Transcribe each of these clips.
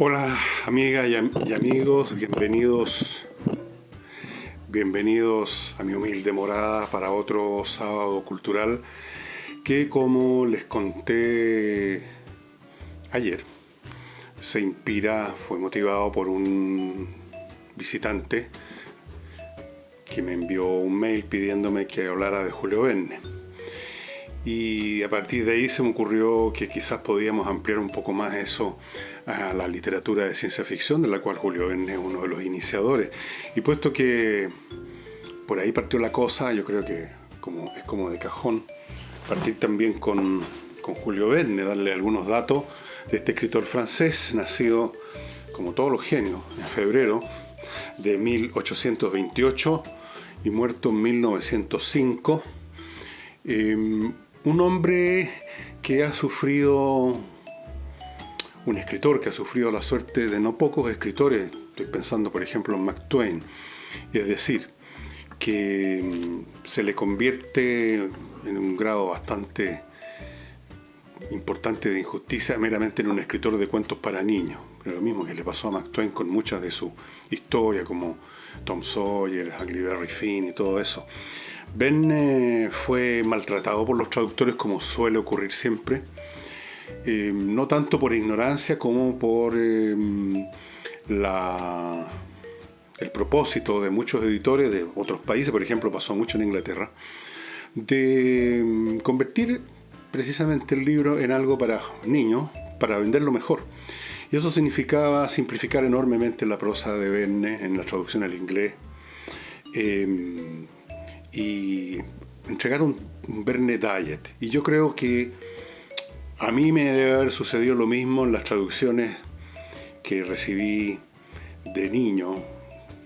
Hola amigas y amigos, bienvenidos a mi humilde morada para otro sábado cultural que, como les conté ayer, fue motivado por un visitante que me envió un mail pidiéndome que hablara de Julio Verne. Y a partir de ahí se me ocurrió que quizás podíamos ampliar un poco más eso a la literatura de ciencia ficción, de la cual Julio Verne es uno de los iniciadores. Y puesto que por ahí partió la cosa, yo creo que es como de cajón partir también con Julio Verne, darle algunos datos de este escritor francés, nacido, como todos los genios, en febrero de 1828 y muerto en 1905. Un hombre que ha sufrido, un escritor que ha sufrido la suerte de no pocos escritores. Estoy pensando, por ejemplo, en Mark Twain. Es decir, que se le convierte en un grado bastante importante de injusticia meramente en un escritor de cuentos para niños. Pero lo mismo que le pasó a Mark Twain con muchas de su historia, como Tom Sawyer, Huckleberry Finn y todo eso. Verne fue maltratado por los traductores, como suele ocurrir siempre, no tanto por ignorancia como por el propósito de muchos editores de otros países. Por ejemplo, pasó mucho en Inglaterra, de convertir precisamente el libro en algo para niños, para venderlo mejor. Y eso significaba simplificar enormemente la prosa de Verne en la traducción al inglés, y entregar un Verne Diet. Y yo creo que a mí me debe haber sucedido lo mismo en las traducciones que recibí de niño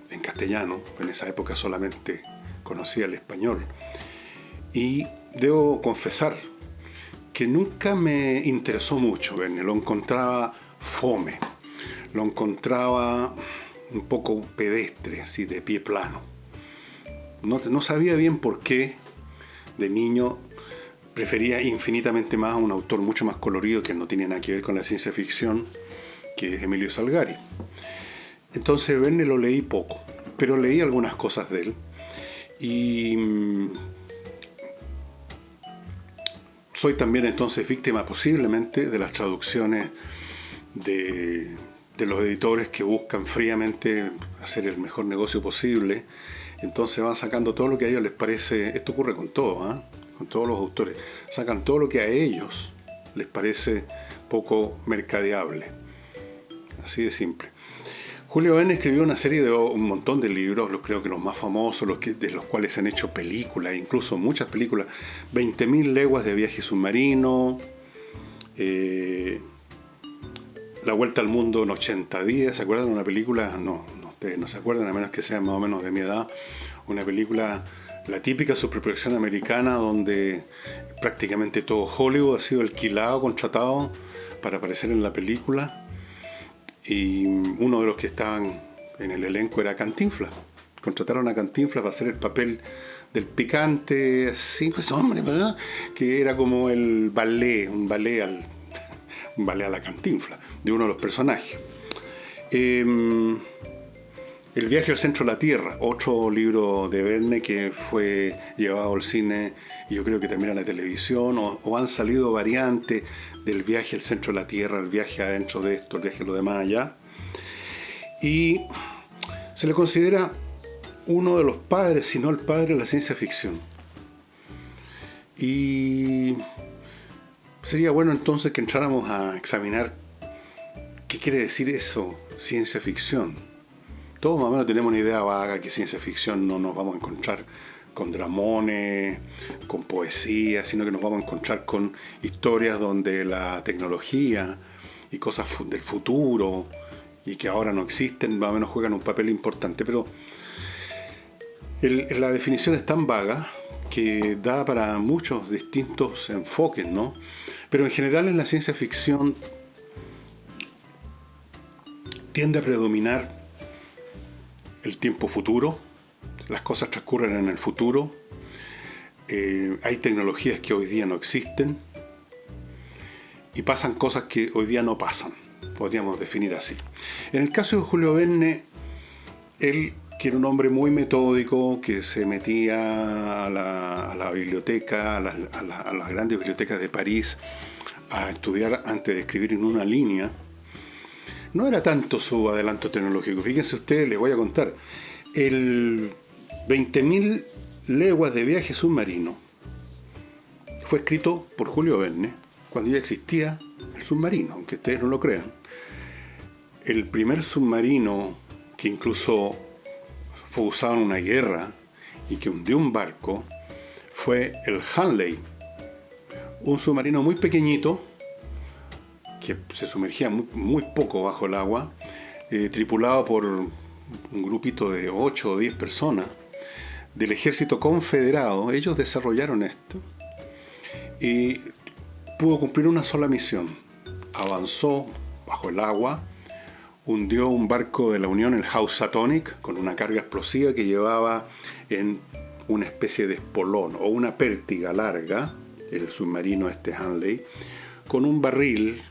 en castellano. En esa época solamente conocía el español. Y debo confesar que nunca me interesó mucho Verne. Lo encontraba fome, lo encontraba un poco pedestre, así de pie plano. No sabía bien por qué de niño prefería infinitamente más a un autor mucho más colorido, que no tiene nada que ver con la ciencia ficción, que es Emilio Salgari. Entonces Verne lo leí poco, pero leí algunas cosas de él. Y soy también entonces víctima posiblemente de las traducciones de los editores que buscan fríamente hacer el mejor negocio posible. Entonces van sacando todo lo que a ellos les parece. Esto ocurre con todo, con todos los autores. Sacan todo lo que a ellos les parece poco mercadeable. Así de simple. Julio Verne escribió una serie de un montón de libros, creo que los más famosos, de los cuales se han hecho películas, incluso muchas películas. 20.000 leguas de viaje submarino, La vuelta al mundo en 80 días. ¿Se acuerdan de una película? No, ustedes no se acuerdan, a menos que sean más o menos de mi edad. Una película, la típica superproducción americana, donde prácticamente todo Hollywood ha sido alquilado, contratado para aparecer en la película. Y uno de los que estaban en el elenco era Cantinflas. Contrataron a Cantinflas para hacer el papel del picante, así, pues hombre, ¿verdad? Que era como el ballet, un ballet a la Cantinflas, de uno de los personajes. El viaje al centro de la Tierra, otro libro de Verne que fue llevado al cine y yo creo que también a la televisión, o han salido variantes del viaje al centro de la Tierra, el viaje adentro de esto, el viaje a lo demás allá. Y se le considera uno de los padres, si no el padre de la ciencia ficción. Y sería bueno entonces que entráramos a examinar qué quiere decir eso, ciencia ficción. Todos más o menos tenemos una idea vaga que ciencia ficción no nos vamos a encontrar con dramones, con poesía, sino que nos vamos a encontrar con historias donde la tecnología y cosas del futuro y que ahora no existen, más o menos juegan un papel importante. Pero la definición es tan vaga que da para muchos distintos enfoques, ¿no? Pero en general en la ciencia ficción tiende a predominar el tiempo futuro. Las cosas transcurren en el futuro. Hay tecnologías que hoy día no existen y pasan cosas que hoy día no pasan. podríamos definir así. En el caso de Julio Verne, él, que era un hombre muy metódico, que se metía a la biblioteca, a las grandes bibliotecas de París, a estudiar antes de escribir en una línea, no era tanto su adelanto tecnológico. Fíjense ustedes, les voy a contar. El 20.000 leguas de viaje submarino fue escrito por Julio Verne cuando ya existía el submarino, aunque ustedes no lo crean. El primer submarino que incluso fue usado en una guerra y que hundió un barco fue el Hunley, un submarino muy pequeñito que se sumergía muy poco bajo el agua, tripulado por un grupito de 8 o 10 personas del ejército confederado. Ellos desarrollaron esto y pudo cumplir una sola misión. Avanzó bajo el agua, hundió un barco de la Unión, el Housatonic, con una carga explosiva que llevaba en una especie de espolón o una pértiga larga, el submarino Hunley, con un barril,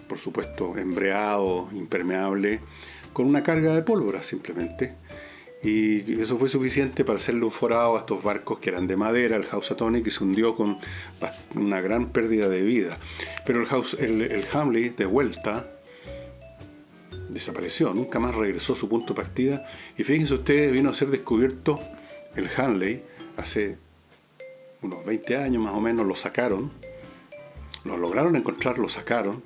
por supuesto embreado, impermeable, con una carga de pólvora simplemente. Y eso fue suficiente para hacerle un forado a estos barcos que eran de madera, el Housatonic, que se hundió con una gran pérdida de vida. Pero el Hunley, de vuelta, desapareció, nunca más regresó a su punto de partida. Y fíjense ustedes, vino a ser descubierto el Hunley hace unos 20 años más o menos. Lo sacaron, lo lograron encontrar, lo sacaron.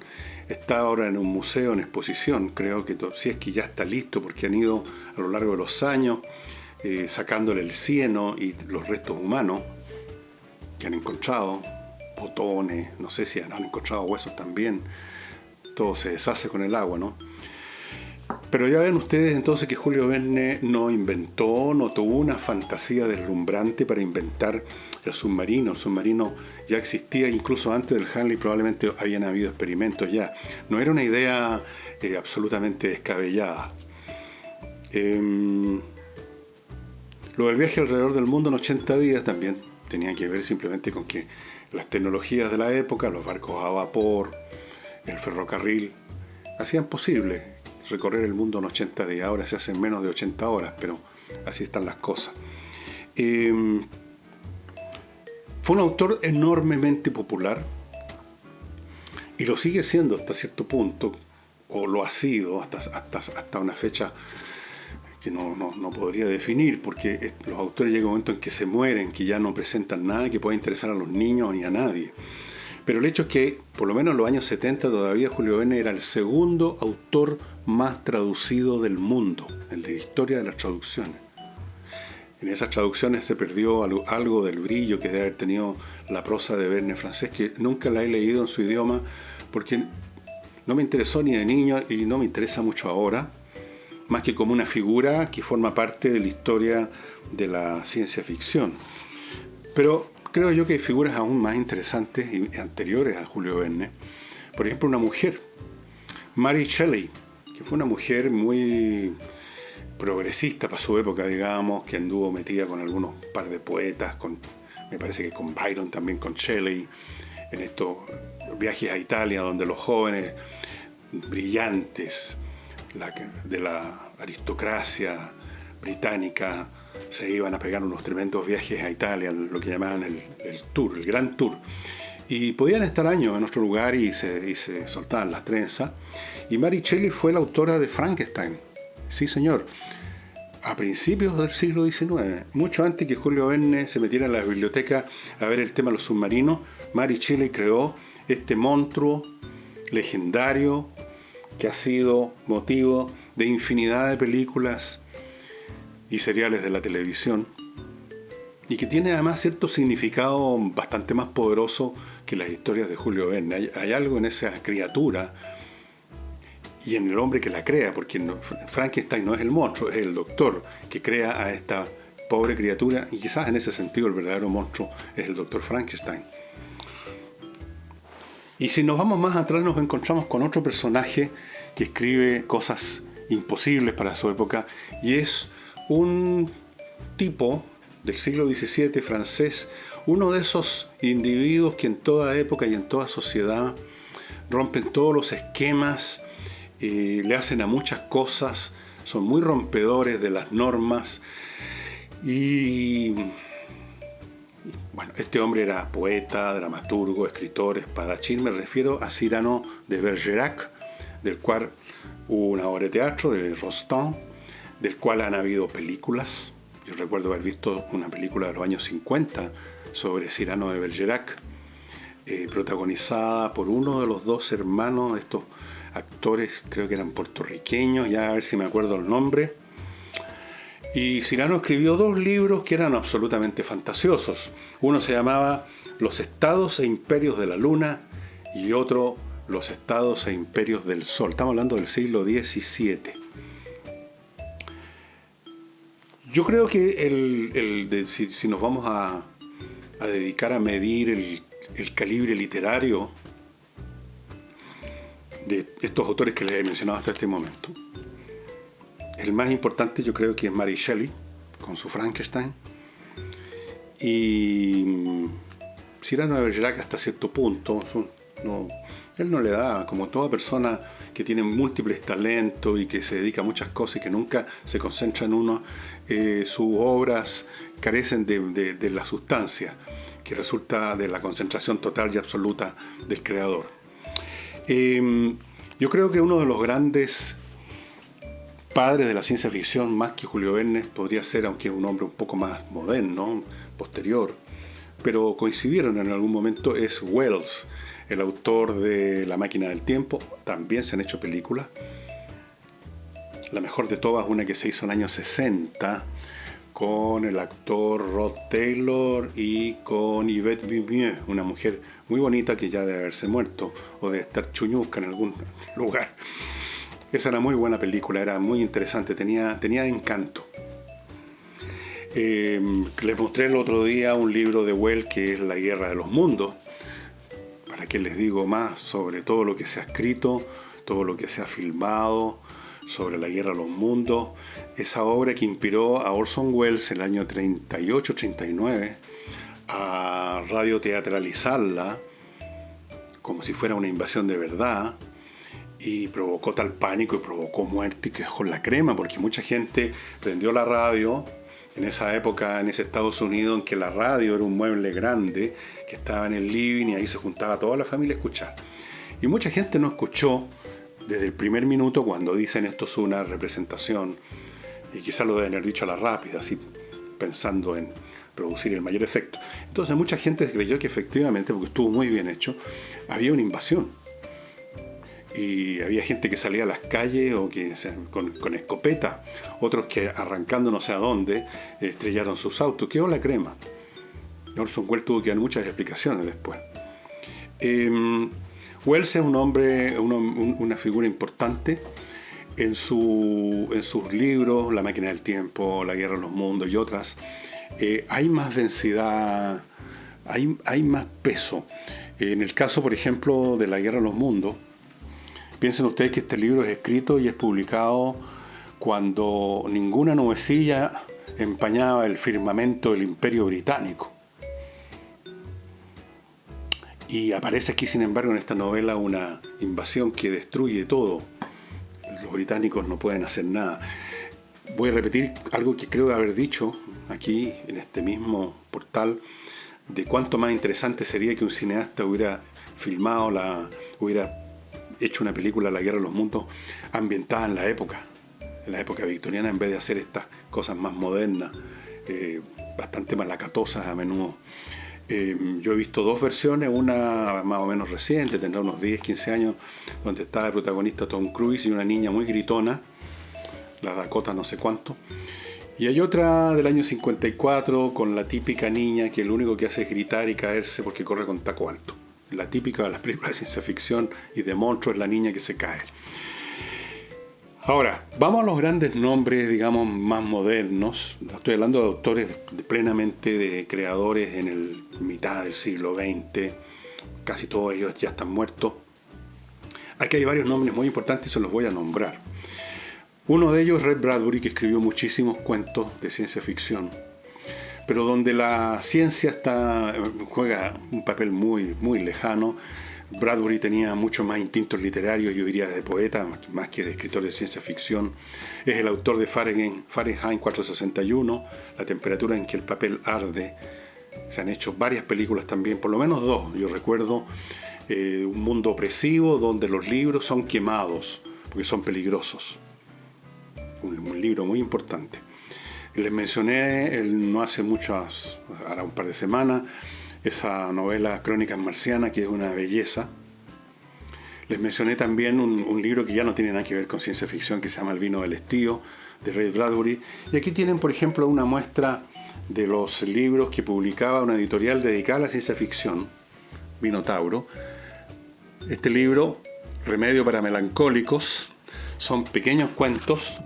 Está ahora en un museo en exposición, creo que si es que ya está listo, porque han ido a lo largo de los años sacándole el cieno y los restos humanos que han encontrado, botones, no sé si han encontrado huesos también. Todo se deshace con el agua, ¿no? Pero ya ven ustedes entonces que Julio Verne no inventó, no tuvo una fantasía deslumbrante para inventar el submarino. El submarino ya existía incluso antes del Hunley, probablemente habían habido experimentos ya. No era una idea absolutamente descabellada. Lo del viaje alrededor del mundo en 80 días también tenía que ver simplemente con que las tecnologías de la época, los barcos a vapor, el ferrocarril, hacían posible recorrer el mundo en 80 días. Ahora se hacen menos de 80 horas, pero así están las cosas. Fue un autor enormemente popular y lo sigue siendo hasta cierto punto, o lo ha sido hasta una fecha que no podría definir, porque los autores llegan a un momento en que se mueren, que ya no presentan nada que pueda interesar a los niños ni a nadie. Pero el hecho es que, por lo menos en los años 70, todavía Julio Verne era el segundo autor más traducido del mundo, en la historia de las traducciones. En esas traducciones se perdió algo del brillo que debe haber tenido la prosa de Verne francés, que nunca la he leído en su idioma, porque no me interesó ni de niño y no me interesa mucho ahora, más que como una figura que forma parte de la historia de la ciencia ficción. Pero creo yo que hay figuras aún más interesantes y anteriores a Julio Verne. Por ejemplo, una mujer, Mary Shelley, que fue una mujer muy progresista para su época, digamos, que anduvo metida con algunos par de poetas, me parece que con Byron, también con Shelley, en estos viajes a Italia, donde los jóvenes brillantes de la aristocracia británica se iban a pegar unos tremendos viajes a Italia, lo que llamaban el tour, el gran tour. Y podían estar años en otro lugar y se soltaban las trenzas. Y Mary Shelley fue la autora de Frankenstein. Sí, señor. A principios del siglo XIX, mucho antes que Julio Verne se metiera en la biblioteca a ver el tema de los submarinos, Mary Shelley creó este monstruo legendario que ha sido motivo de infinidad de películas y seriales de la televisión, y que tiene además cierto significado bastante más poderoso que las historias de Julio Verne. Hay algo en esa criatura y en el hombre que la crea, porque Frankenstein no es el monstruo, es el doctor que crea a esta pobre criatura, y quizás en ese sentido el verdadero monstruo es el doctor Frankenstein. Y si nos vamos más atrás, nos encontramos con otro personaje que escribe cosas imposibles para su época, y es un tipo del siglo XVII francés, uno de esos individuos que en toda época y en toda sociedad rompen todos los esquemas, le hacen a muchas cosas, son muy rompedores de las normas. Y bueno, este hombre era poeta, dramaturgo, escritor, espadachín. Me refiero a Cyrano de Bergerac, del cual hubo una obra de teatro de Rostand, del cual han habido películas. Yo recuerdo haber visto una película de los años 50 sobre Cyrano de Bergerac, protagonizada por uno de los dos hermanos de estos actores, creo que eran puertorriqueños, ya a ver si me acuerdo el nombre. Y Cyrano escribió dos libros que eran absolutamente fantasiosos. Uno se llamaba Los estados e imperios de la luna y otro Los estados e imperios del sol. Estamos hablando del siglo XVII. Yo creo que si nos vamos a dedicar a medir el calibre literario de estos autores que les he mencionado hasta este momento, el más importante yo creo que es Mary Shelley, con su Frankenstein, y Cyrano de Bergerac hasta cierto punto. Él no le da, como toda persona que tiene múltiples talentos y que se dedica a muchas cosas y que nunca se concentra en uno, sus obras carecen de la sustancia que resulta de la concentración total y absoluta del creador. Yo creo que uno de los grandes padres de la ciencia ficción, más que Julio Verne, podría ser, aunque es un hombre un poco más moderno, posterior, pero coincidieron en algún momento, es Wells, el autor de La máquina del tiempo. También se han hecho películas. La mejor de todas, una que se hizo en el año 60, con el actor Rod Taylor y con Yvette Mimieux, una mujer muy bonita que ya debe haberse muerto o de estar chuñusca en algún lugar. Esa era muy buena película, era muy interesante, tenía encanto. Les mostré el otro día un libro de Wells que es La guerra de los mundos. ¿Para qué les digo más sobre todo lo que se ha escrito, todo lo que se ha filmado sobre la guerra de los mundos? Esa obra que inspiró a Orson Welles en el año 38-39 a radioteatralizarla como si fuera una invasión de verdad, y provocó tal pánico y provocó muerte que dejó la crema, porque mucha gente prendió la radio en esa época, en ese Estados Unidos en que la radio era un mueble grande que estaba en el living y ahí se juntaba toda la familia a escuchar. Y mucha gente no escuchó desde el primer minuto cuando dicen esto es una representación, y quizás lo deben haber dicho a la rápida, así pensando en producir el mayor efecto. Entonces mucha gente creyó que efectivamente, porque estuvo muy bien hecho, había una invasión. Y había gente que salía a las calles o que con escopeta, otros que arrancando no sé a dónde estrellaron sus autos. Quedó la crema. Orson Welles tuvo que dar muchas explicaciones después. Welles es un hombre, una figura importante en sus libros, La máquina del tiempo, La guerra de los mundos y otras. Hay más densidad, hay más peso. En el caso, por ejemplo, de La guerra de los mundos, piensen ustedes que este libro es escrito y es publicado cuando ninguna nubecilla empañaba el firmamento del Imperio Británico. Y aparece aquí, sin embargo, en esta novela una invasión que destruye todo. Los británicos no pueden hacer nada. Voy a repetir algo que creo haber dicho aquí, en este mismo portal, de cuánto más interesante sería que un cineasta hubiera filmado, hubiera hecho una película, La guerra de los mundos, ambientada en la época victoriana, en vez de hacer estas cosas más modernas, bastante malacatosas a menudo. Yo he visto dos versiones, una más o menos reciente, tendrá unos 10, 15 años, donde está el protagonista Tom Cruise y una niña muy gritona, la Dakota no sé cuánto. Y hay otra del año 54 con la típica niña que lo único que hace es gritar y caerse porque corre con taco alto. La típica de las películas de ciencia ficción y de monstruos, es la niña que se cae. Ahora, vamos a los grandes nombres, digamos, más modernos. Estoy hablando de autores plenamente de creadores en el mitad del siglo XX. Casi todos ellos ya están muertos. Aquí hay varios nombres muy importantes y se los voy a nombrar. Uno de ellos es Ray Bradbury, que escribió muchísimos cuentos de ciencia ficción, pero donde la ciencia juega un papel muy, muy lejano. Bradbury tenía mucho más instintos literarios, yo diría de poeta, más que de escritor de ciencia ficción. Es el autor de Fahrenheit 461, La temperatura en que el papel arde. Se han hecho varias películas también, por lo menos dos. Yo recuerdo Un mundo opresivo, donde los libros son quemados, porque son peligrosos. Un libro muy importante. Les mencioné no hace muchas, ahora un par de semanas, esa novela Crónicas Marcianas, que es una belleza. Les mencioné también un libro que ya no tiene nada que ver con ciencia ficción, que se llama El vino del estío, de Ray Bradbury. Y aquí tienen, por ejemplo, una muestra de los libros que publicaba una editorial dedicada a la ciencia ficción, Minotauro. Este libro, Remedio para Melancólicos, son pequeños cuentos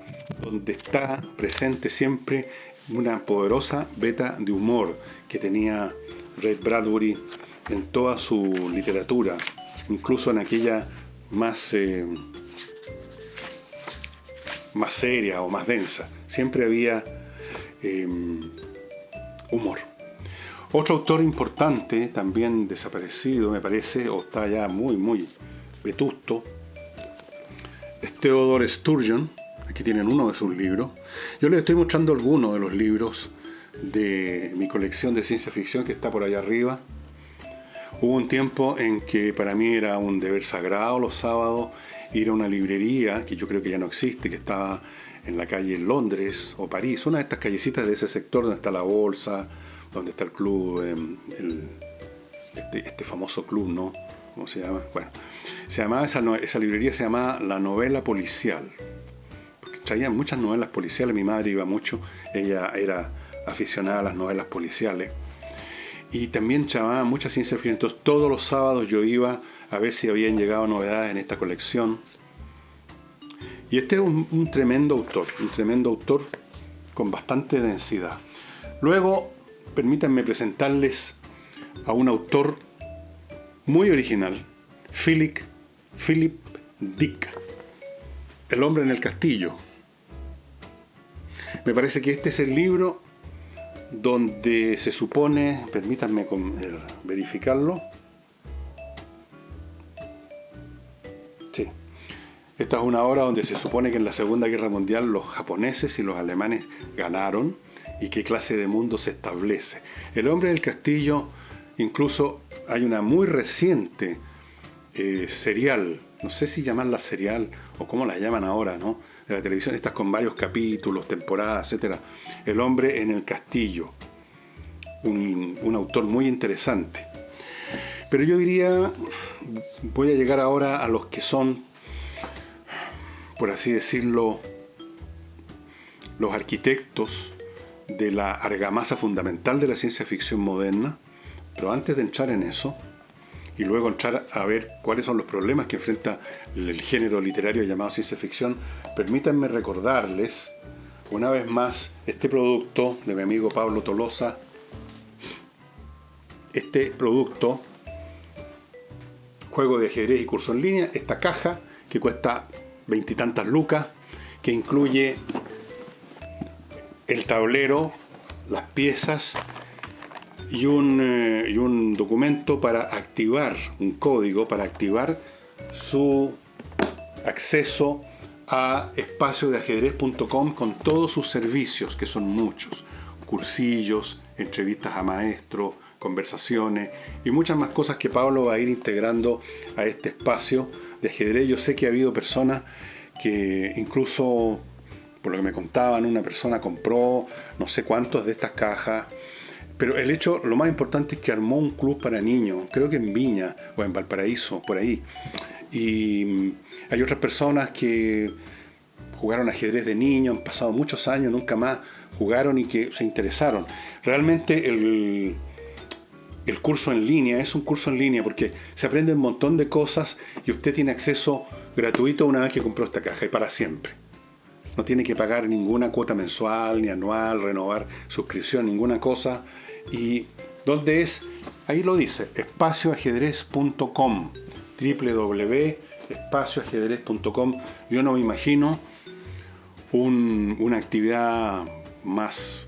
donde está presente siempre una poderosa veta de humor que tenía Ray Bradbury en toda su literatura, incluso en aquella más seria o más densa. Siempre había humor. Otro autor importante, también desaparecido, me parece, o está ya muy vetusto, es Theodore Sturgeon. Aquí tienen uno de sus libros. Yo les estoy mostrando algunos de los libros de mi colección de ciencia ficción que está por allá arriba. Hubo un tiempo en que para mí era un deber sagrado los sábados ir a una librería, que yo creo que ya no existe, que estaba en la calle Londres o París, una de estas callecitas de ese sector donde está la bolsa, donde está el club, este famoso club, ¿no? ¿Cómo se llama? Bueno, se llamaba esa librería se llamaba La Novela Policial, porque traían muchas novelas policiales. Mi madre iba mucho, ella era aficionada a las novelas policiales, y también llamaba mucha ciencia ficción. Entonces todos los sábados yo iba a ver si habían llegado novedades en esta colección. Y este es un tremendo autor con bastante densidad. Luego, permítanme presentarles a un autor muy original, Philip Dick, El hombre en el castillo. Me parece que este es el libro donde se supone, permítanme verificarlo. Sí. Esta es una obra donde se supone que en la Segunda Guerra Mundial los japoneses y los alemanes ganaron y qué clase de mundo se establece. El hombre del castillo, incluso hay una muy reciente serial, no sé si llamarla serial o cómo la llaman ahora, ¿no? De la televisión, estas con varios capítulos, temporadas, etcétera. El hombre en el castillo, un autor muy interesante. Pero yo diría, voy a llegar ahora a los que son, por así decirlo, los arquitectos de la argamasa fundamental de la ciencia ficción moderna. Pero antes de entrar en eso, y luego entrar a ver cuáles son los problemas que enfrenta el género literario llamado ciencia ficción, permítanme recordarles una vez más este producto de mi amigo Pablo Tolosa. Este producto, juego de ajedrez y curso en línea, esta caja que cuesta 20 y tantas lucas, que incluye el tablero, las piezas y un documento para activar, un código para activar su acceso a espaciodeajedrez.com con todos sus servicios, que son muchos: cursillos, entrevistas a maestros, conversaciones y muchas más cosas que Pablo va a ir integrando a este espacio de ajedrez. Yo sé que ha habido personas que incluso, por lo que me contaban, una persona compró no sé cuántos de estas cajas. Pero el hecho, lo más importante es que armó un club para niños, creo que en Viña o en Valparaíso, por ahí. Y hay otras personas que jugaron ajedrez de niños, han pasado muchos años, nunca más jugaron y que se interesaron. Realmente el curso en línea es un curso en línea porque se aprende un montón de cosas y usted tiene acceso gratuito una vez que compró esta caja y para siempre. No tiene que pagar ninguna cuota mensual ni anual, renovar suscripción, ninguna cosa. ¿Y dónde es? Ahí lo dice, espacioajedrez.com, www.espacioajedrez.com. Yo no me imagino una actividad más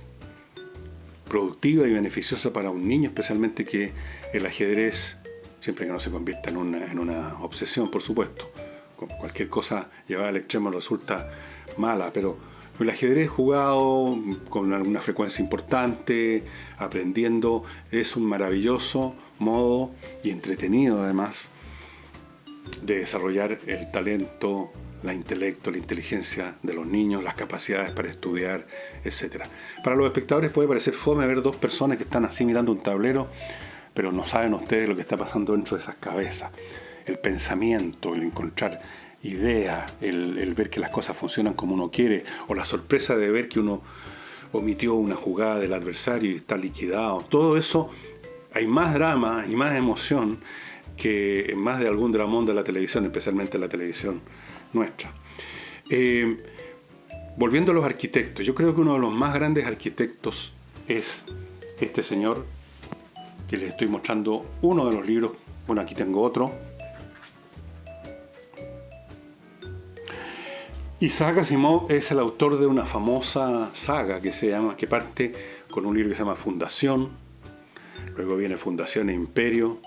productiva y beneficiosa para un niño, especialmente que el ajedrez siempre que no se convierta en una obsesión, por supuesto. Cualquier cosa llevada al extremo resulta mala, pero el ajedrez jugado con alguna frecuencia importante, aprendiendo, es un maravilloso modo y entretenido además de desarrollar el talento, el intelecto, la inteligencia de los niños, las capacidades para estudiar, etc. Para los espectadores puede parecer fome ver dos personas que están así mirando un tablero, pero no saben ustedes lo que está pasando dentro de esas cabezas. El pensamiento, el encontrar ideas, el ver que las cosas funcionan como uno quiere, o la sorpresa de ver que uno omitió una jugada del adversario y está liquidado. Todo eso, hay más drama y más emoción que en más de algún dramón de la televisión, especialmente la televisión nuestra. Volviendo a los arquitectos, yo creo que uno de los más grandes arquitectos es este señor, que les estoy mostrando uno de los libros. Bueno, aquí tengo otro. Isaac Asimov es el autor de una famosa saga que parte con un libro que se llama Fundación, luego viene Fundación e Imperio,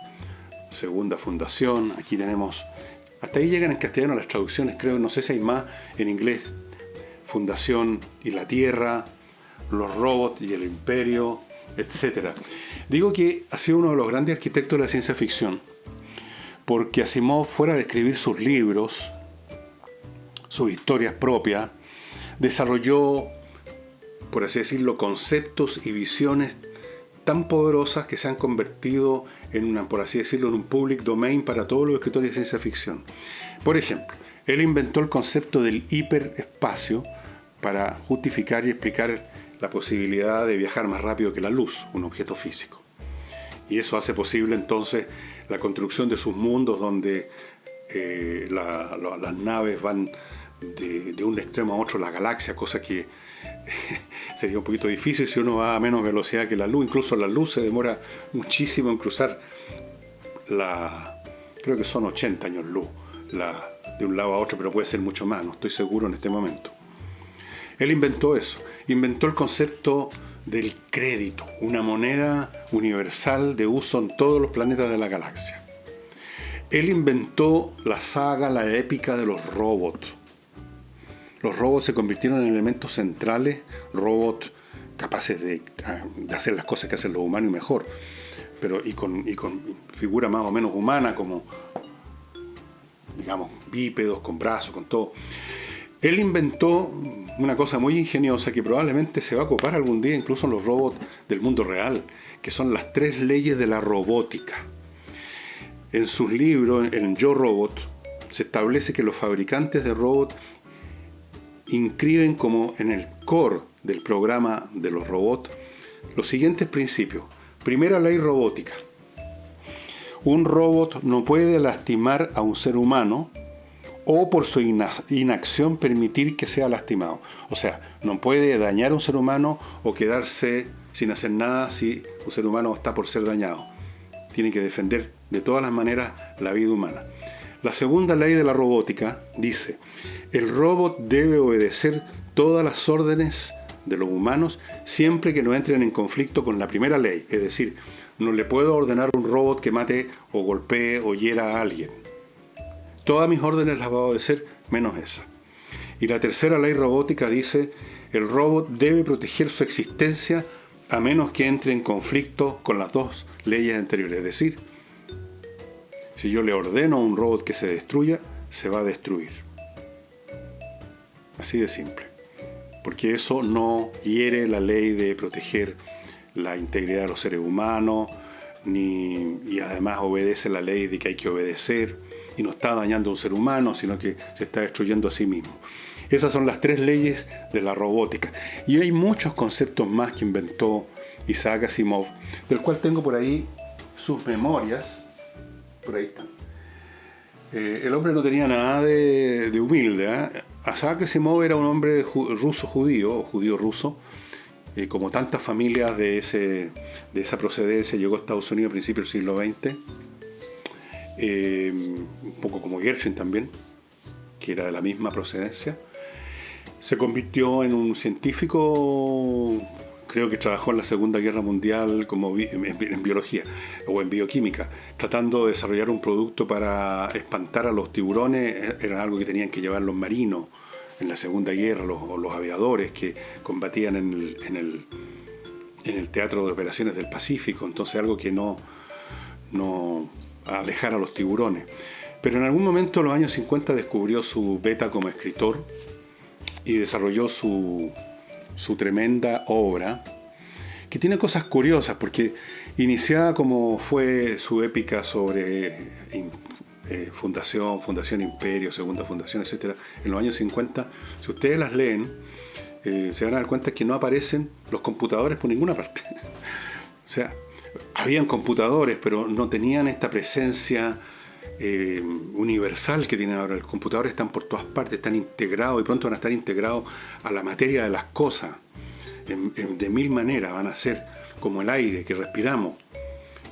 Segunda Fundación, aquí tenemos, hasta ahí llegan en castellano las traducciones, creo, no sé si hay más en inglés, Fundación y la Tierra, los robots y el Imperio, etc. Digo que ha sido uno de los grandes arquitectos de la ciencia ficción, porque Asimov, fuera de escribir sus libros, sus historias propias, desarrolló, por así decirlo, conceptos y visiones tan poderosas que se han convertido por así decirlo, en un public domain para todos los escritores de ciencia ficción. Por ejemplo, él inventó el concepto del hiperespacio para justificar y explicar la posibilidad de viajar más rápido que la luz, un objeto físico. Y eso hace posible entonces la construcción de sus mundos donde las naves van de un extremo a otro de la galaxia, cosa que sería un poquito difícil si uno va a menos velocidad que la luz. Incluso la luz se demora muchísimo en cruzar creo que son 80 años luz de un lado a otro, pero puede ser mucho más, no estoy seguro en este momento. Él inventó eso, inventó el concepto del crédito, una moneda universal de uso en todos los planetas de la galaxia. Él inventó la saga, la épica de los robots. Los robots se convirtieron en elementos centrales, robots capaces de hacer las cosas que hacen los humanos y mejor, pero y con figura más o menos humana, como, digamos, bípedos, con brazos, con todo. Él inventó una cosa muy ingeniosa que probablemente se va a ocupar algún día incluso en los robots del mundo real, que son las 3 leyes de la robótica. En sus libros, en Yo Robot, se establece que los fabricantes de robots inscriben como en el core del programa de los robots los siguientes principios. Primera ley robótica. Un robot no puede lastimar a un ser humano o por su inacción permitir que sea lastimado. O sea, no puede dañar a un ser humano o quedarse sin hacer nada si un ser humano está por ser dañado. Tiene que defender de todas las maneras la vida humana. La segunda ley de la robótica dice: el robot debe obedecer todas las órdenes de los humanos siempre que no entren en conflicto con la primera ley. Es decir, no le puedo ordenar a un robot que mate o golpee o hiera a alguien. Todas mis órdenes las va a obedecer, menos esa. Y la tercera ley robótica dice: el robot debe proteger su existencia a menos que entre en conflicto con las 2 leyes anteriores. Es decir, si yo le ordeno a un robot que se destruya, se va a destruir. Así de simple. Porque eso no hiere la ley de proteger la integridad de los seres humanos, y además obedece la ley de que hay que obedecer, y no está dañando a un ser humano, sino que se está destruyendo a sí mismo. Esas son las 3 leyes de la robótica. Y hay muchos conceptos más que inventó Isaac Asimov, del cual tengo por ahí sus memorias. Por ahí están. El hombre no tenía nada de humilde, ¿eh? Isaac Asimov era un hombre ruso-judío, o judío-ruso, como tantas familias de esa procedencia. Llegó a Estados Unidos a principios del siglo XX, un poco como Gershwin también, que era de la misma procedencia. Se convirtió en un científico creo que trabajó en la Segunda Guerra Mundial como en biología o en bioquímica, tratando de desarrollar un producto para espantar a los tiburones. Era algo que tenían que llevar los marinos en la Segunda Guerra, los aviadores que combatían en el Teatro de Operaciones del Pacífico. Entonces algo que no alejara a los tiburones. Pero en algún momento en los años 50 descubrió su beta como escritor y desarrolló su tremenda obra, que tiene cosas curiosas, porque iniciada como fue su épica sobre Fundación Imperio, Segunda Fundación, etc., en los años 50, si ustedes las leen, se van a dar cuenta que no aparecen los computadores por ninguna parte. O sea, habían computadores, pero no tenían esta presencia universal que tienen ahora. Los computadores están por todas partes, están integrados y pronto van a estar integrados a la materia de las cosas. De mil maneras van a ser como el aire que respiramos.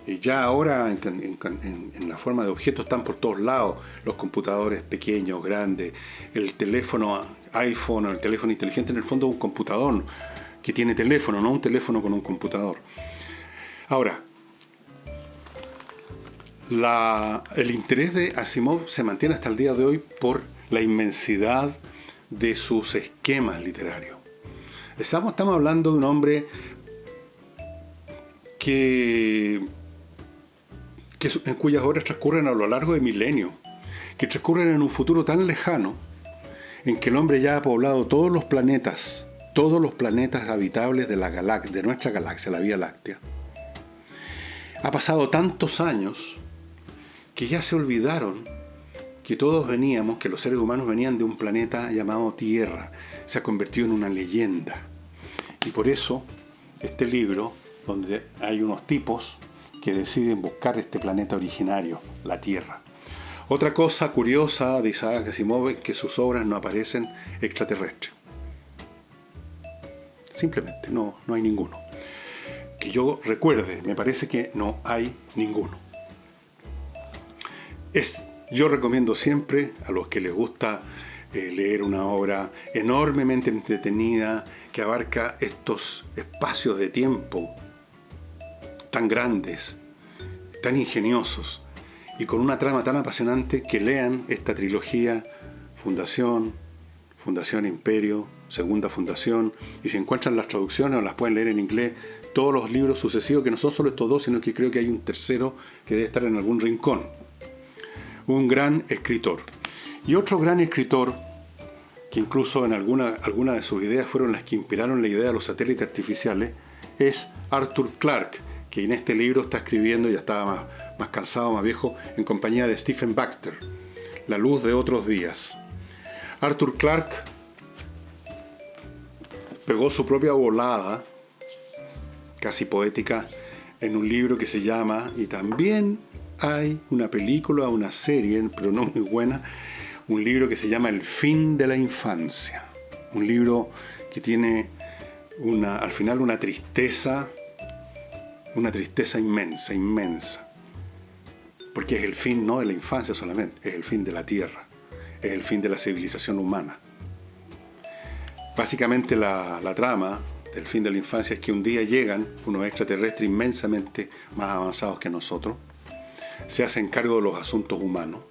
Y ya ahora en la forma de objetos están por todos lados, los computadores pequeños, grandes, el teléfono iPhone o el teléfono inteligente en el fondo es un computador que tiene teléfono, no un teléfono con un computador. Ahora, el interés de Asimov se mantiene hasta el día de hoy por la inmensidad de sus esquemas literarios. Estamos hablando de un hombre en cuyas obras transcurren a lo largo de milenios, que transcurren en un futuro tan lejano, en que el hombre ya ha poblado todos los planetas habitables de nuestra galaxia, la Vía Láctea. Ha pasado tantos años que ya se olvidaron que todos veníamos, que los seres humanos venían de un planeta llamado Tierra. Se ha convertido en una leyenda. Y por eso este libro, donde hay unos tipos que deciden buscar este planeta originario, la Tierra. Otra cosa curiosa de Isaac Asimov es que sus obras no aparecen extraterrestres. Simplemente no hay ninguno. Que yo recuerde, me parece que no hay ninguno. Yo recomiendo siempre a los que les gusta leer una obra enormemente entretenida que abarca estos espacios de tiempo tan grandes, tan ingeniosos y con una trama tan apasionante, que lean esta trilogía Fundación Imperio, Segunda Fundación, y si encuentran las traducciones o las pueden leer en inglés, todos los libros sucesivos, que no son solo estos dos, sino que creo que hay un tercero que debe estar en algún rincón. Un gran escritor. Y otro gran escritor, que incluso en alguna de sus ideas fueron las que inspiraron la idea de los satélites artificiales, es Arthur Clarke, que en este libro está escribiendo, ya estaba más cansado, más viejo, en compañía de Stephen Baxter, La luz de otros días. Arthur Clarke pegó su propia volada, casi poética, en un libro que se llama, y también hay una película, una serie, pero no muy buena, un libro que se llama El fin de la infancia. Un libro que tiene al final una tristeza inmensa. Porque es el fin no de la infancia solamente, es el fin de la Tierra, es el fin de la civilización humana. Básicamente la trama del fin de la infancia es que un día llegan unos extraterrestres inmensamente más avanzados que nosotros, se hacen cargo de los asuntos humanos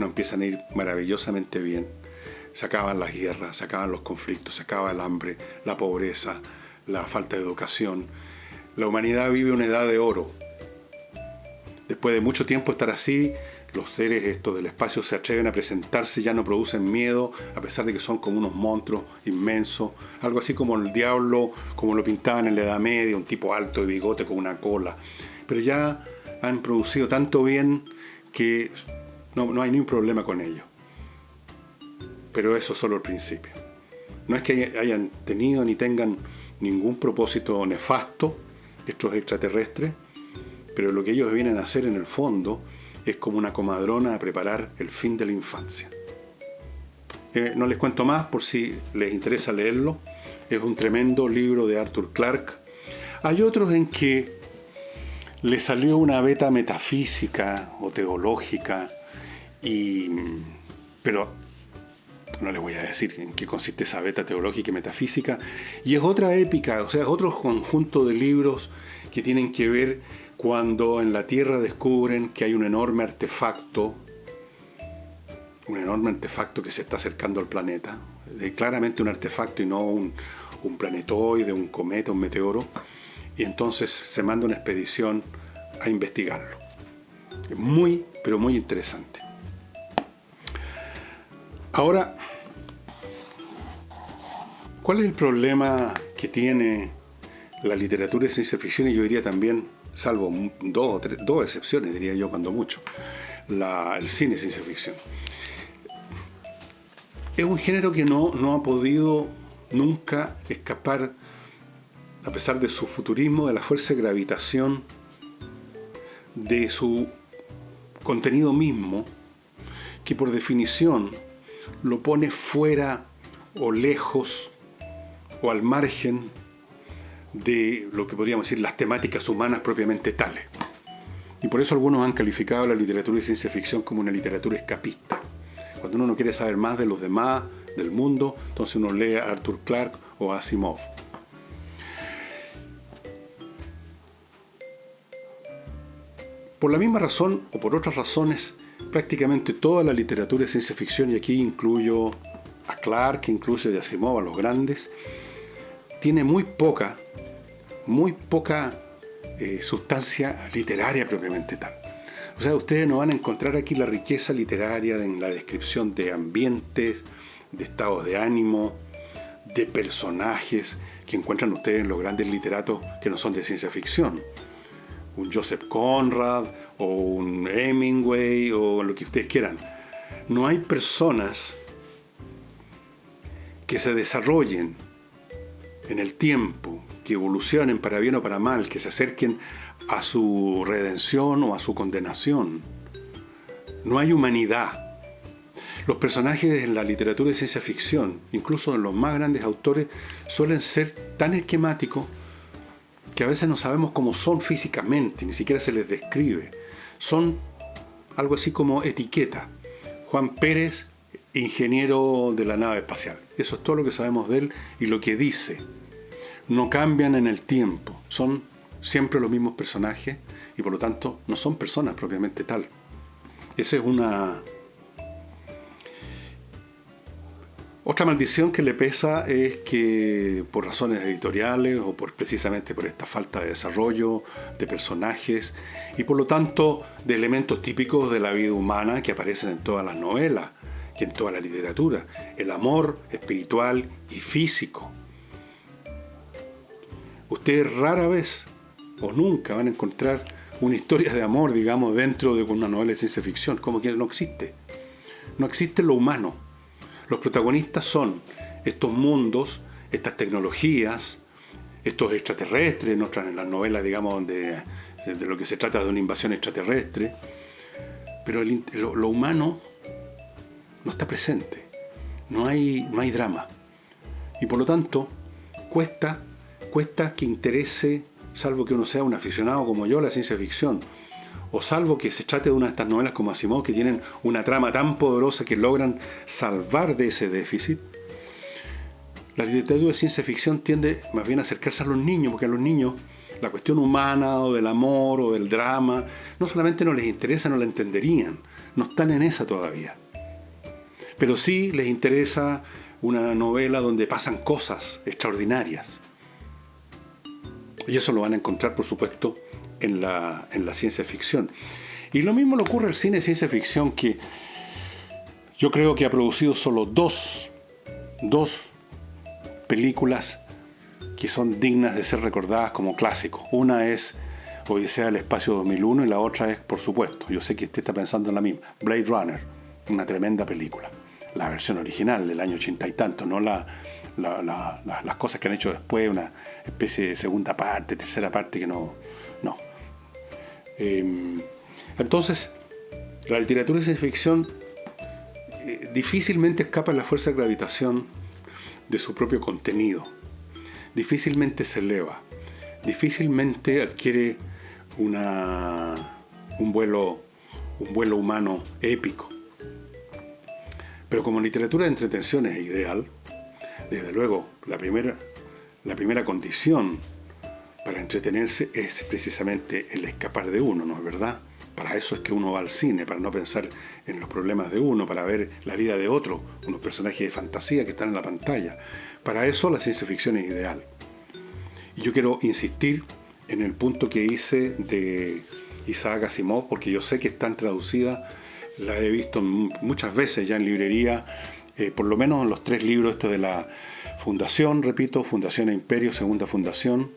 empiezan a ir maravillosamente bien, se acaban las guerras, se acaban los conflictos, se acaba el hambre, la pobreza, la falta de educación. La humanidad vive una edad de oro. Después de mucho tiempo estar así, los seres estos del espacio se atreven a presentarse, ya no producen miedo, a pesar de que son como unos monstruos inmensos, algo así como el diablo, como lo pintaban en la Edad Media, un tipo alto de bigote con una cola. Pero ya han producido tanto bien que no hay ningún problema con ello. Pero eso es solo el principio. No es que hayan tenido ni tengan ningún propósito nefasto estos extraterrestres, pero lo que ellos vienen a hacer en el fondo es como una comadrona a preparar el fin de la infancia. No les cuento más por si les interesa leerlo. Es un tremendo libro de Arthur Clarke. Hay otros en que le salió una beta metafísica o teológica, pero no les voy a decir en qué consiste esa beta teológica y metafísica, y es otra épica, o sea, es otro conjunto de libros que tienen que ver cuando en la Tierra descubren que hay un enorme artefacto que se está acercando al planeta, claramente un artefacto y no un planetoide, un cometa, un meteoro, y entonces se manda una expedición a investigarlo. Es muy, pero muy interesante. Ahora, ¿cuál es el problema que tiene la literatura de ciencia ficción? Y yo diría también, salvo dos excepciones, diría yo cuando mucho, el cine de ciencia ficción. Es un género que no ha podido nunca escapar, a pesar de su futurismo, de la fuerza de gravitación de su contenido mismo, que por definición lo pone fuera o lejos o al margen de lo que podríamos decir las temáticas humanas propiamente tales. Y por eso algunos han calificado la literatura de ciencia ficción como una literatura escapista. Cuando uno no quiere saber más de los demás, del mundo, entonces uno lee a Arthur Clarke o a Asimov. Por la misma razón o por otras razones, prácticamente toda la literatura de ciencia ficción, y aquí incluyo a Clarke, incluso a Asimov, a los grandes, tiene muy poca sustancia literaria propiamente tal. O sea, ustedes no van a encontrar aquí la riqueza literaria en la descripción de ambientes, de estados de ánimo, de personajes que encuentran ustedes en los grandes literatos que no son de ciencia ficción. Un Joseph Conrad o un Hemingway o lo que ustedes quieran. No hay personas que se desarrollen en el tiempo, que evolucionen para bien o para mal, que se acerquen a su redención o a su condenación. No hay humanidad. Los personajes en la literatura de ciencia ficción, incluso en los más grandes autores, suelen ser tan esquemáticos que a veces no sabemos cómo son físicamente, ni siquiera se les describe. Son algo así como etiqueta. Juan Pérez, ingeniero de la nave espacial. Eso es todo lo que sabemos de él y lo que dice. No cambian en el tiempo, son siempre los mismos personajes y por lo tanto no son personas propiamente tal. Esa es una... Otra maldición que le pesa es que por razones editoriales o precisamente por esta falta de desarrollo de personajes y por lo tanto de elementos típicos de la vida humana que aparecen en todas las novelas, que en toda la literatura, el amor espiritual y físico. Ustedes rara vez o nunca van a encontrar una historia de amor, digamos, dentro de una novela de ciencia ficción, como que no existe. No existe lo humano. Los protagonistas son estos mundos, estas tecnologías, estos extraterrestres, en las novelas, digamos, de lo que se trata de una invasión extraterrestre, pero lo humano no está presente, no hay drama. Y por lo tanto, cuesta que interese, salvo que uno sea un aficionado como yo a la ciencia ficción, o salvo que se trate de una de estas novelas como Asimov, que tienen una trama tan poderosa que logran salvar de ese déficit. La literatura de ciencia ficción tiende más bien a acercarse a los niños, porque a los niños la cuestión humana o del amor o del drama no solamente no les interesa, no la entenderían, no están en esa todavía. Pero sí les interesa una novela donde pasan cosas extraordinarias. Y eso lo van a encontrar, por supuesto, en la ciencia ficción. Y lo mismo le ocurre al cine de ciencia ficción, que yo creo que ha producido solo dos películas que son dignas de ser recordadas como clásicos. Una es Odisea del Espacio 2001 y la otra es, por supuesto, yo sé que usted está pensando en la misma, Blade Runner, una tremenda película. La versión original del año 80 y tanto, no las cosas que han hecho después, una especie de segunda parte, tercera parte que no. Entonces, la literatura de ciencia ficción difícilmente escapa a la fuerza de gravitación de su propio contenido. Difícilmente se eleva. Difícilmente adquiere un vuelo humano épico. Pero como literatura de entretención es ideal, desde luego la primera condición para entretenerse es precisamente el escapar de uno, ¿no es verdad? Para eso es que uno va al cine, para no pensar en los problemas de uno, para ver la vida de otro, unos personajes de fantasía que están en la pantalla. Para eso la ciencia ficción es ideal. Y yo quiero insistir en el punto que hice de Isaac Asimov, porque yo sé que están traducidas, la he visto muchas veces ya en librería, por lo menos en los 3 libros estos de la Fundación, repito, Fundación e Imperio, Segunda Fundación,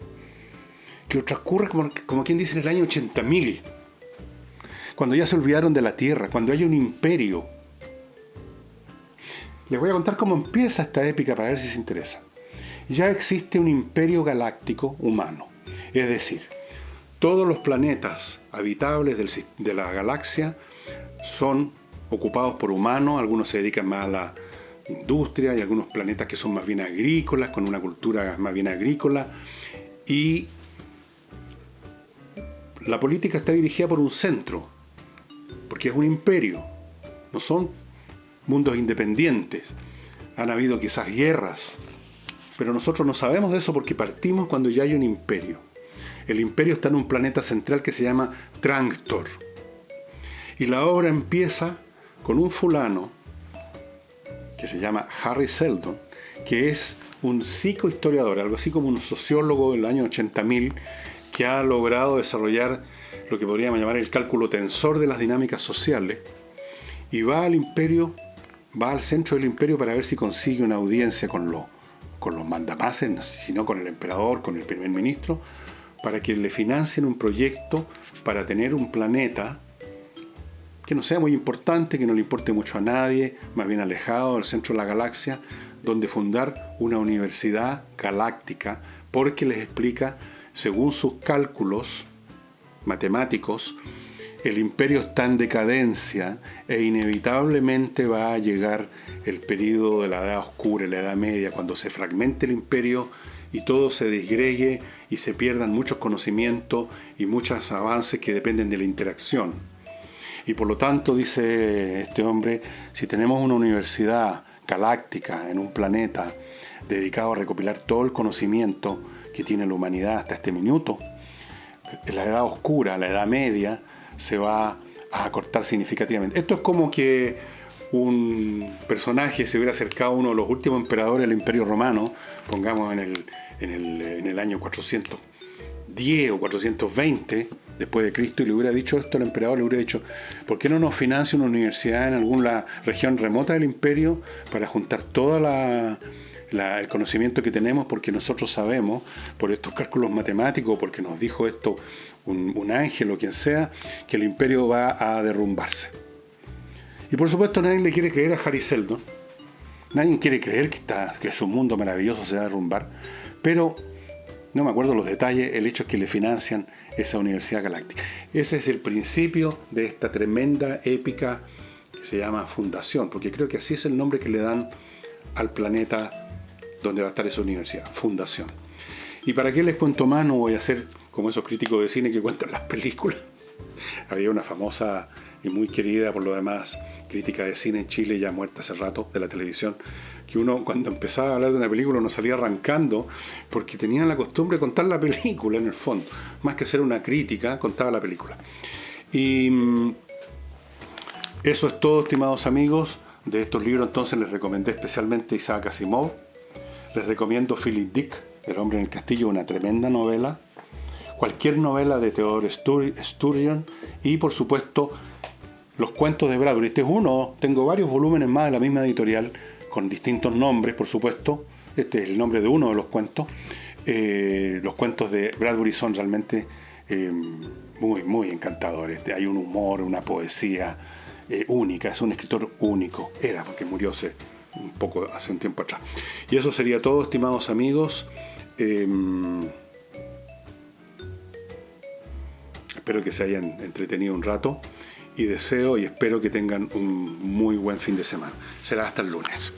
que transcurre como quien dice en el año 80.000, cuando ya se olvidaron de la Tierra, cuando hay un imperio. Les voy a contar cómo empieza esta épica para ver si se interesa. Ya existe un imperio galáctico humano, es decir, todos los planetas habitables de la galaxia son ocupados por humanos, algunos se dedican más a la industria, y algunos planetas que son más bien agrícolas, con una cultura más bien agrícola, y la política está dirigida por un centro, porque es un imperio, no son mundos independientes. Han habido quizás guerras, pero nosotros no sabemos de eso porque partimos cuando ya hay un imperio. El imperio está en un planeta central que se llama Tranctor. Y la obra empieza con un fulano que se llama Harry Seldon, que es un psicohistoriador, algo así como un sociólogo del año 80.000, que ha logrado desarrollar lo que podríamos llamar el cálculo tensor de las dinámicas sociales, y va al imperio, va al centro del imperio para ver si consigue una audiencia con los mandamases, no sé si no con el emperador, con el primer ministro, para que le financien un proyecto para tener un planeta que no sea muy importante, que no le importe mucho a nadie, más bien alejado del centro de la galaxia, donde fundar una universidad galáctica, porque les explica, según sus cálculos matemáticos, el imperio está en decadencia e inevitablemente va a llegar el período de la Edad Oscura, la Edad Media, cuando se fragmente el imperio y todo se disgregue y se pierdan muchos conocimientos y muchos avances que dependen de la interacción. Y por lo tanto, dice este hombre, si tenemos una universidad galáctica en un planeta dedicado a recopilar todo el conocimiento que tiene la humanidad hasta este minuto, la Edad Oscura, la Edad Media, se va a acortar significativamente. Esto es como que un personaje se hubiera acercado a uno de los últimos emperadores del Imperio Romano, pongamos en el año 410 o 420 después de Cristo, y le hubiera dicho esto al emperador, le hubiera dicho, ¿por qué no nos financia una universidad en alguna región remota del imperio para juntar todo el conocimiento que tenemos? Porque nosotros sabemos, por estos cálculos matemáticos, porque nos dijo esto un ángel o quien sea, que el imperio va a derrumbarse. Y por supuesto nadie le quiere creer a Harry Seldon, nadie quiere creer que su mundo maravilloso se va a derrumbar, pero no me acuerdo los detalles, el hecho es que le financian esa universidad galáctica. Ese es el principio de esta tremenda épica que se llama Fundación, porque creo que así es el nombre que le dan al planeta donde va a estar esa universidad, Fundación. ¿Y para qué les cuento más? No voy a ser como esos críticos de cine que cuentan las películas. Había una famosa y muy querida, por lo demás, crítica de cine en Chile, ya muerta hace rato, de la televisión, que uno cuando empezaba a hablar de una película no salía arrancando porque tenían la costumbre de contar la película en el fondo, más que hacer una crítica, contaba la película. Y eso es todo, estimados amigos. De estos libros entonces les recomendé especialmente Isaac Asimov, les recomiendo Philip Dick, El hombre en el castillo, una tremenda novela, cualquier novela de Theodore Sturgeon, y por supuesto los cuentos de Bradbury. Este es uno, tengo varios volúmenes más de la misma editorial con distintos nombres, por supuesto. Este es el nombre de uno de los cuentos. Los cuentos de Bradbury son realmente muy, muy encantadores. Hay un humor, una poesía única, es un escritor único. Era, porque murió hace un tiempo atrás. Y eso sería todo, estimados amigos. Espero que se hayan entretenido un rato y deseo y espero que tengan un muy buen fin de semana. Será hasta el lunes.